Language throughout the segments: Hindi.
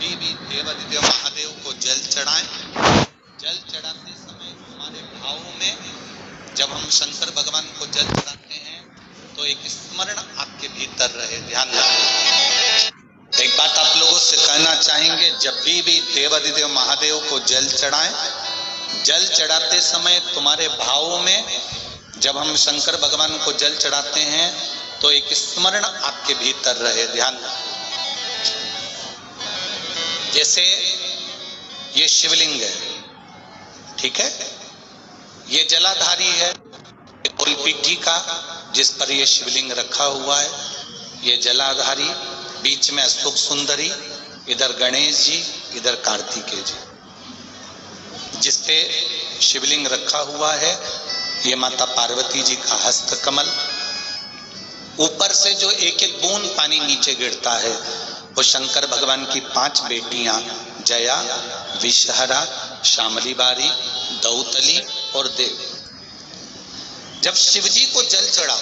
भी देवादिदेव महादेव को जल चढ़ाएं। जल चढ़ाते समय हमारे भावों में जब हम शंकर भगवान को जल चढ़ाते हैं तो एक स्मरण आपके भीतर रहे, ध्यान रखें। एक बात आप लोगों से कहना चाहेंगे, जब भी देवादिदेव महादेव को जल चढ़ाएं, जल चढ़ाते समय तुम्हारे भावों में जब हम शंकर भगवान को जल चढ़ाते हैं तो एक स्मरण आपके भीतर रहे, ध्यान रखें। जैसे ये शिवलिंग है, ठीक है, ये जलाधारी है, पीठी का जिस पर ये शिवलिंग रखा हुआ है, ये जलाधारी, बीच में अशोक सुंदरी, इधर गणेश जी, इधर कार्तिकेय जी। जिस पे शिवलिंग रखा हुआ है ये माता पार्वती जी का हस्त कमल। ऊपर से जो एक एक बूंद पानी नीचे गिरता है वो शंकर भगवान की 5 बेटियां जया, विषहरा, शामली बारी, दौतली और देव। जब शिवजी को जल चढ़ाओ,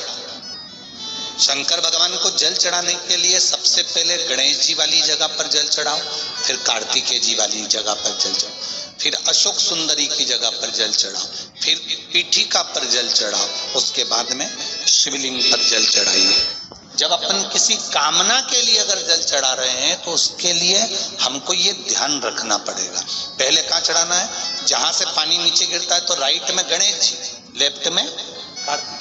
शंकर भगवान को जल चढ़ाने के लिए सबसे पहले गणेश जी वाली जगह पर जल चढ़ाओ, फिर कार्तिकेय जी वाली जगह पर जल चढ़ाओ, फिर अशोक सुंदरी की जगह पर जल चढ़ाओ, फिर पीठिका पर जल चढ़ाओ, उसके बाद में शिवलिंग पर जल चढ़ाइए। जब अपन किसी कामना के लिए अगर जल चढ़ा रहे हैं तो उसके लिए हमको ये ध्यान रखना पड़ेगा, पहले कहाँ चढ़ाना है, जहां से पानी नीचे गिरता है तो राइट में गणेश जी, लेफ्ट में कार्तिक,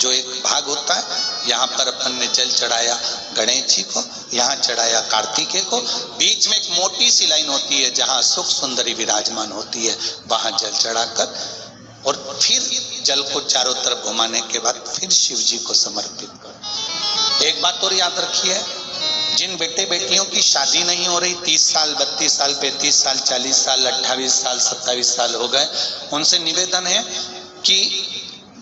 जो एक भाग होता है, यहाँ पर अपन ने जल चढ़ाया गणेश जी को, यहाँ चढ़ाया कार्तिकेय को, बीच में एक मोटी सी लाइन होती है जहाँ सुख सुंदरी विराजमान होती है, वहां जल चढ़ाकर और फिर जल को चारों तरफ घुमाने के बाद फिर शिव जी को समर्पित कर। एक बात और याद रखिए, जिन बेटे बेटियों की शादी नहीं हो रही, 30 साल, 32 साल, 35 साल, 40 साल, 28 साल, 27 साल हो गए, उनसे निवेदन है कि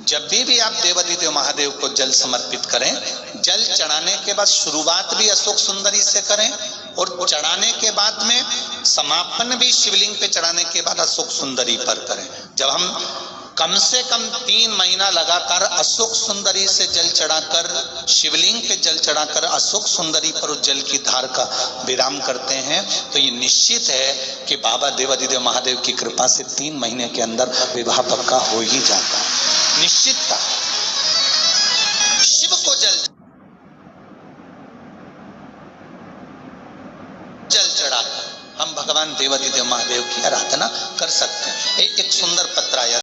जब भी आप देवादिदेव महादेव को जल समर्पित करें, जल चढ़ाने के बाद शुरुआत भी अशोक सुंदरी से करें और चढ़ाने के बाद में समापन भी शिवलिंग पे चढ़ाने के बाद अशोक सुंदरी पर करें। जब हम कम से कम 3 महीना लगातार अशोक सुंदरी से जल चढ़ाकर शिवलिंग पे जल चढ़ाकर अशोक सुंदरी पर उस जल की धार का विराम करते हैं तो ये निश्चित है कि बाबा देवादिदेव महादेव की कृपा से 3 महीने के अंदर विवाह पक्का हो ही जाता है, निश्चितता। शिव को जल चढ़ाकर हम भगवान देवादिदेव महादेव की आराधना कर सकते हैं। एक सुंदर पत्र आया।